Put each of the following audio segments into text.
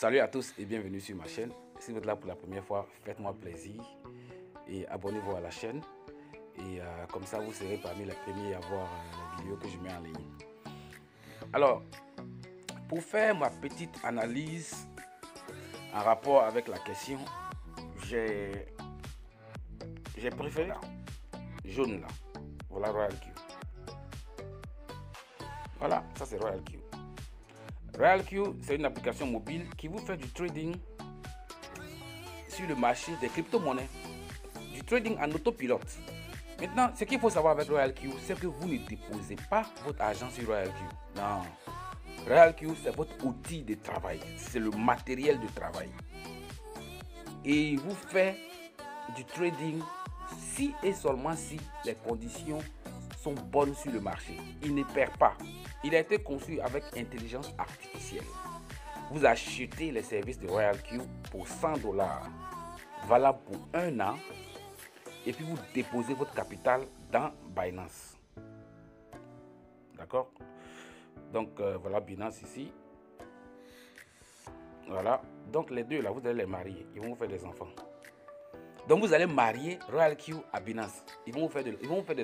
Salut à tous et bienvenue sur ma chaîne. Si vous êtes là pour la première fois, faites-moi plaisir et abonnez-vous à la chaîne. Et comme ça, vous serez parmi les premiers à voir les vidéos que je mets en ligne. Alors, pour faire ma petite analyse en rapport avec la question, j'ai préféré jaune là. Voilà Royal Q. Voilà, ça c'est Royal Q. Royal Q, c'est une application mobile qui vous fait du trading sur le marché des crypto-monnaies, du trading en autopilote. Maintenant, ce qu'il faut savoir avec Royal Q, c'est que vous ne déposez pas votre argent sur Royal Q. Non. Royal Q, c'est votre outil de travail. C'est le matériel de travail. Et il vous fait du trading si et seulement si les conditions sont bonnes sur le marché. Il ne perd pas. Il a été conçu avec intelligence artificielle. Vous achetez les services de Royal Q pour $100, valable pour 1 an, et puis vous déposez votre capital dans Binance. D'accord? Donc voilà Binance ici. Voilà. Donc les deux là, vous allez les marier. Ils vont vous faire des enfants. Donc vous allez marier Royal Q à Binance. Ils vont vous faire des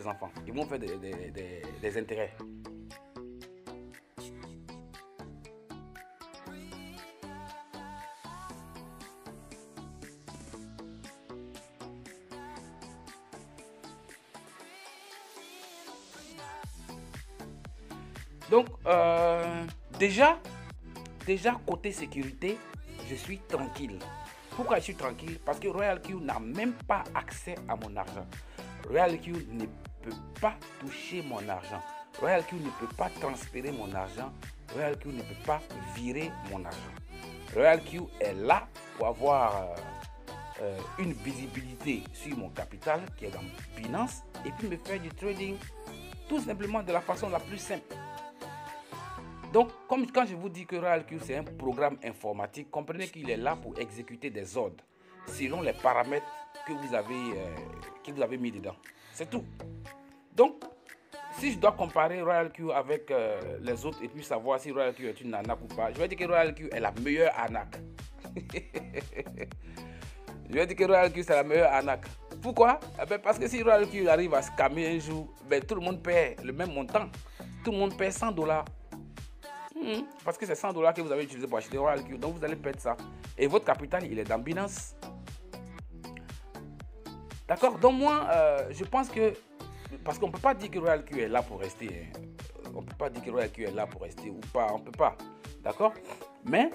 enfants. Ils vont vous faire des intérêts. Donc déjà côté sécurité, je suis tranquille. Pourquoi je suis tranquille? Parce que Royal Q n'a même pas accès à mon argent. Royal Q ne peut pas toucher mon argent. Royal Q ne peut pas transférer mon argent. Royal Q ne peut pas virer mon argent. Royal Q est là pour avoir une visibilité sur mon capital qui est dans Binance et puis me faire du trading tout simplement de la façon la plus simple. Donc, comme quand je vous dis que Royal Q c'est un programme informatique, comprenez qu'il est là pour exécuter des ordres selon les paramètres que vous avez mis dedans. C'est tout. Donc, si je dois comparer Royal Q avec les autres et puis savoir si Royal Q est une arnaque ou pas, je vais dire que Royal Q est la meilleure arnaque. Je vais dire que Royal Q c'est la meilleure arnaque. Pourquoi? Parce que si Royal Q arrive à scammer un jour, tout le monde paie le même montant. Tout le monde paie $100. Parce que c'est $100 que vous avez utilisé pour acheter Royal Q. Donc vous allez perdre ça. Et votre capital, il est dans Binance. D'accord? Donc moi, je pense que... Parce qu'on ne peut pas dire que Royal Q est là pour rester. Hein. On ne peut pas dire que Royal Q est là pour rester ou pas. On ne peut pas. D'accord? Mais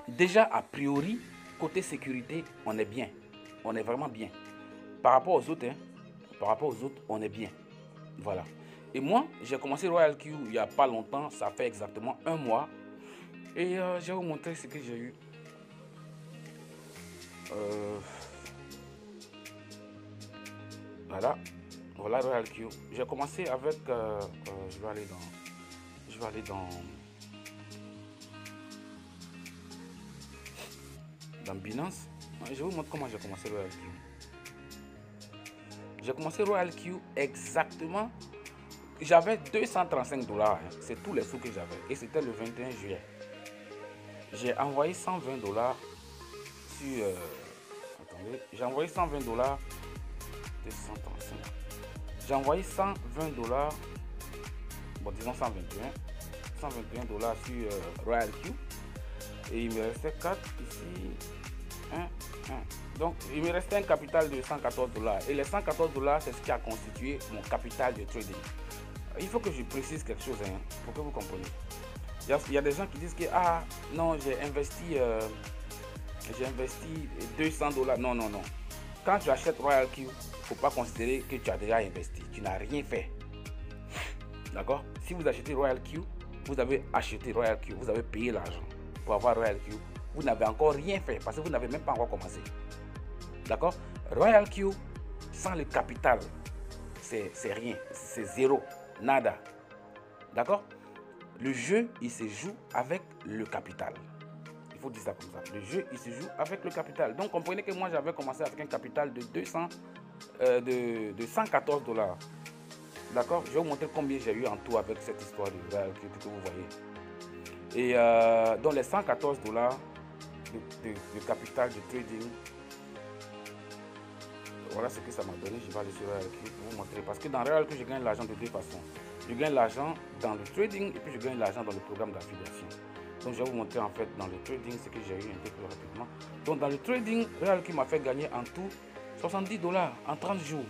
déjà, a priori, côté sécurité, on est bien. On est vraiment bien. Par rapport aux autres, on est bien. Voilà. Et moi, j'ai commencé Royal Q il n'y a pas longtemps, ça fait exactement 1 mois. Et je vais vous montrer ce que j'ai eu. Voilà Royal Q. J'ai commencé avec, je vais aller dans Binance. Je vous montre comment j'ai commencé Royal Q. J'ai commencé Royal Q exactement. J'avais $235, hein. C'est tous les sous que j'avais. Et c'était le 21 juillet. J'ai envoyé $120 sur... attendez, j'ai envoyé $120. 235. J'ai envoyé $120. Bon, disons $121 sur Royal Q. Et il me restait 4 ici. 1. Donc, il me restait un capital de $114. Et les $114, c'est ce qui a constitué mon capital de trading. Il faut que je précise quelque chose hein, pour que vous compreniez. Il y a des gens qui disent que ah non, j'ai investi $200. Non. Quand tu achètes Royal Q, il ne faut pas considérer que tu as déjà investi. Tu n'as rien fait. D'accord? Si vous achetez Royal Q, vous avez acheté Royal Q, vous avez payé l'argent pour avoir Royal Q. Vous n'avez encore rien fait parce que vous n'avez même pas encore commencé. D'accord? Royal Q, sans le capital, c'est rien. C'est zéro. Nada. D'accord? Le jeu, il se joue avec le capital. Il faut dire ça comme ça. Le jeu, il se joue avec le capital. Donc, comprenez que moi, j'avais commencé avec un capital de $114. D'accord? Je vais vous montrer combien j'ai eu en tout avec cette histoire de que vous voyez. Et dans les $114, de capital de trading. Voilà ce que ça m'a donné. Je vais aller sur RealQ pour vous montrer. Parce que dans RealQ, je gagne l'argent de deux façons. Je gagne l'argent dans le trading et puis je gagne l'argent dans le programme d'affiliation. Donc je vais vous montrer en fait dans le trading ce que j'ai eu un peu plus rapidement. Donc dans le trading, RealQ m'a fait gagner en tout $70 en 30 jours.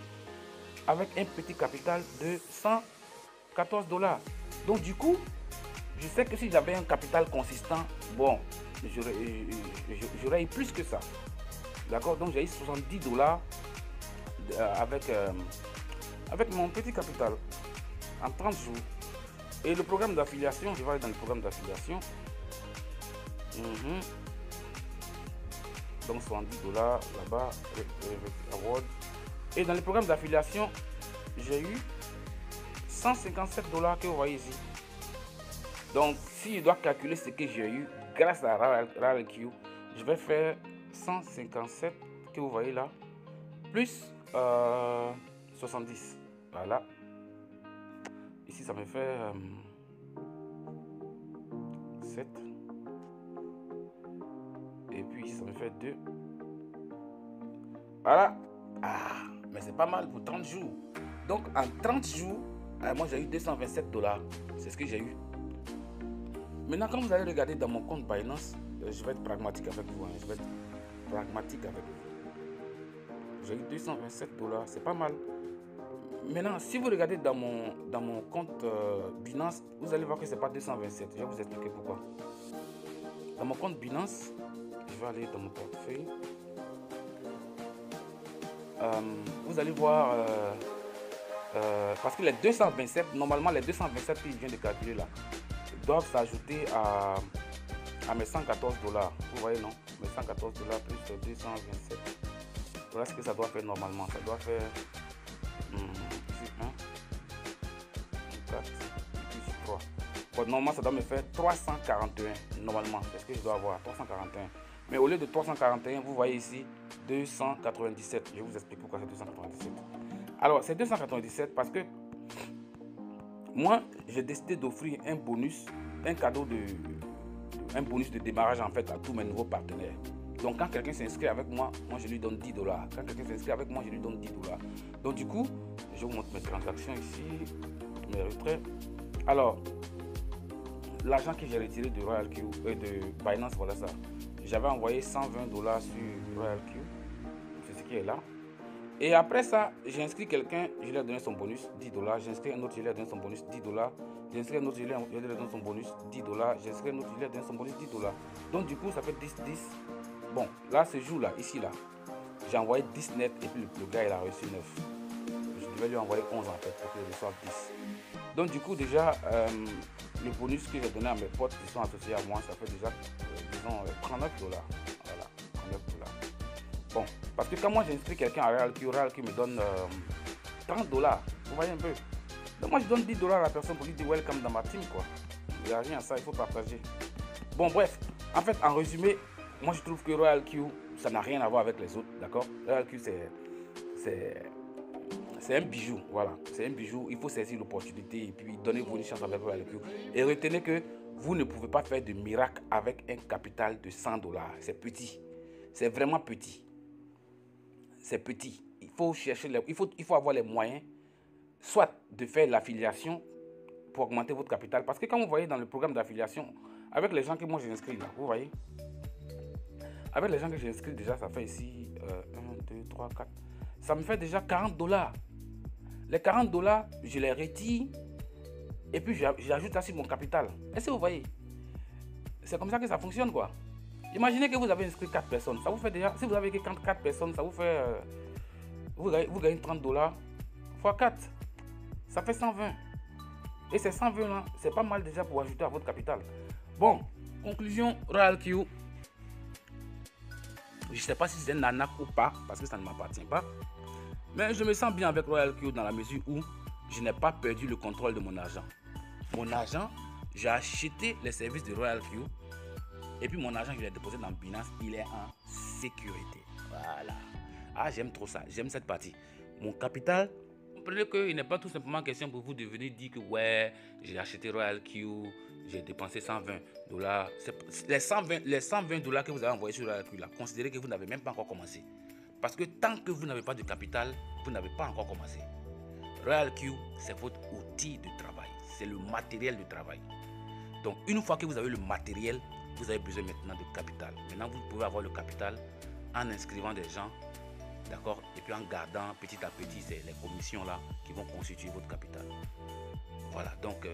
Avec un petit capital de $114. Donc du coup, je sais que si j'avais un capital consistant, bon, j'aurais eu plus que ça. D'accord? Donc j'ai eu $70 avec mon petit capital en 30 jours. Et le programme d'affiliation, je vais aller dans le programme d'affiliation. Donc $70 là-bas, award. Et dans le programme d'affiliation, j'ai eu $157 que vous voyez ici. Donc si je dois calculer ce que j'ai eu grâce à RealQ, je vais faire 157 que vous voyez là, plus 70. Voilà. Ici ça me fait 7. Et puis ici ça me fait 2. Voilà. Ah, mais c'est pas mal pour 30 jours. Donc en 30 jours, moi j'ai eu $227. C'est ce que j'ai eu. Maintenant, quand vous allez regarder dans mon compte Binance, je vais être pragmatique avec vous. Je vais être pragmatique avec vous. J'ai eu $227, c'est pas mal. Maintenant, si vous regardez dans mon compte Binance, vous allez voir que c'est pas 227. Je vais vous expliquer pourquoi. Dans mon compte Binance, je vais aller dans mon portefeuille. Vous allez voir, parce que les 227, normalement les 227 que je viens de calculer là, doivent s'ajouter à mes $114. Vous voyez, non? Mes $114 plus 227. Voilà ce que ça doit faire normalement. Ça doit faire ici 1, 4, ici 3. Bon, normalement, ça doit me faire 341. Normalement, c'est ce que je dois avoir, 341. Mais au lieu de 341, vous voyez ici 297. Je vous explique pourquoi c'est 297. Alors, c'est 297 parce que moi, j'ai décidé d'offrir un bonus, un cadeau un bonus de démarrage en fait à tous mes nouveaux partenaires. Donc quand quelqu'un s'inscrit avec moi, je lui donne $10. Quand quelqu'un s'inscrit avec moi, je lui donne $10. Donc du coup, je vous montre mes transactions ici, mes retraits. Alors, l'argent que j'ai retiré de RealQ et de Binance, voilà ça. J'avais envoyé $120 sur RealQ, c'est ce qui est là. Et après ça, j'ai inscrit quelqu'un, je lui ai donné son bonus, $10. J'ai inscrit un autre, je lui ai donné son bonus, $10. J'ai inscrit un autre, je lui ai donné son bonus, $10. J'ai inscrit un autre, je lui ai donné son bonus, $10. Donc du coup, ça fait 10, 10. Bon, là, ce jour-là, ici, là, j'ai envoyé 10 net et puis le gars, il a reçu 9. Je devais lui envoyer 11 en fait pour qu'il reçoive 10. Donc du coup, déjà, le bonus que j'ai donné à mes potes qui sont associés à moi, ça fait déjà, disons, $39. Voilà, $39. Bon, parce que quand moi j'inscris quelqu'un à RealQ me donne $30. Vous voyez un peu. Donc moi je donne $10 à la personne pour lui dire welcome dans ma team quoi. Il n'y a rien à ça, il faut partager. Bon bref, en fait en résumé, moi je trouve que RealQ ça n'a rien à voir avec les autres, d'accord. RealQ c'est un bijou, voilà. C'est un bijou, il faut saisir l'opportunité et puis donner-vous une chance avec RealQ. Et retenez que vous ne pouvez pas faire de miracle avec un capital de $100. C'est petit, c'est vraiment petit. C'est petit. Il faut chercher, il faut avoir les moyens, soit de faire l'affiliation pour augmenter votre capital. Parce que quand vous voyez dans le programme d'affiliation, avec les gens que moi j'ai inscrits là, vous voyez, avec les gens que j'ai inscrits déjà, ça fait ici 1, 2, 3, 4. Ça me fait déjà $40. Les $40, je les retire et puis j'ajoute ça sur mon capital. Est-ce que vous voyez? C'est comme ça que ça fonctionne quoi. Imaginez que vous avez inscrit 4 personnes. Ça vous fait déjà, si vous avez 4 personnes, ça vous fait, vous gagnez $30 x 4. Ça fait 120. Et ces 120 là, c'est pas mal déjà pour ajouter à votre capital. Bon, conclusion, RealQ. Je ne sais pas si c'est un arnaque ou pas, parce que ça ne m'appartient pas. Mais je me sens bien avec RealQ dans la mesure où je n'ai pas perdu le contrôle de mon argent. Mon argent, j'ai acheté les services de RealQ. Et puis mon argent, je l'ai déposé dans Binance, il est en sécurité. Voilà. Ah, j'aime trop ça, j'aime cette partie. Mon capital, comprenez qu'il n'est pas tout simplement question pour vous de venir dire que ouais, j'ai acheté Royal Q, j'ai dépensé 120 $. Les 120 $ que vous avez envoyés sur Royal Q, là, considérez que vous n'avez même pas encore commencé. Parce que tant que vous n'avez pas de capital, vous n'avez pas encore commencé. Royal Q, c'est votre outil de travail. C'est le matériel de travail. Donc, une fois que vous avez le matériel, vous avez besoin maintenant de capital. Maintenant, vous pouvez avoir le capital en inscrivant des gens, d'accord, et puis en gardant petit à petit, c'est les commissions là qui vont constituer votre capital. Voilà, donc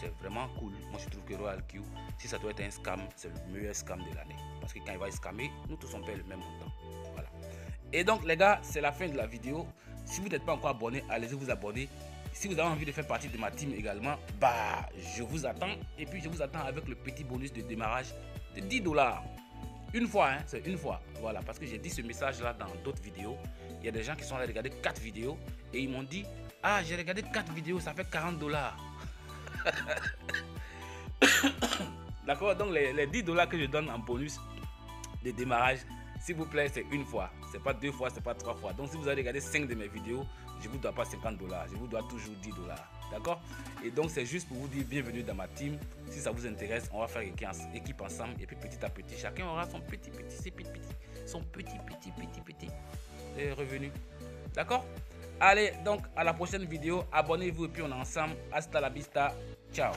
c'est vraiment cool. Moi, je trouve que Royal Q, si ça doit être un scam, c'est le meilleur scam de l'année. Parce que quand il va scammer, nous tous on paye le même montant. Voilà. Et donc, les gars, c'est la fin de la vidéo. Si vous n'êtes pas encore abonné, allez-y vous abonner. Si vous avez envie de faire partie de ma team également, bah, je vous attends. Et puis, je vous attends avec le petit bonus de démarrage de 10 $. Une fois, hein, c'est une fois. Voilà, parce que j'ai dit ce message-là dans d'autres vidéos. Il y a des gens qui sont allés regarder 4 vidéos et ils m'ont dit, ah, j'ai regardé 4 vidéos, ça fait 40 $. D'accord, donc les 10 $ que je donne en bonus de démarrage, s'il vous plaît, c'est une fois. C'est pas 2 fois, c'est pas 3 fois. Donc si vous avez regardé 5 de mes vidéos, je vous dois pas 50 $. Je vous dois toujours 10 $. D'accord? Et donc c'est juste pour vous dire bienvenue dans ma team. Si ça vous intéresse, on va faire équipe ensemble. Et puis petit à petit, chacun aura son petit revenu. D'accord? Allez, donc à la prochaine vidéo. Abonnez-vous et puis on est ensemble. Hasta la vista. Ciao.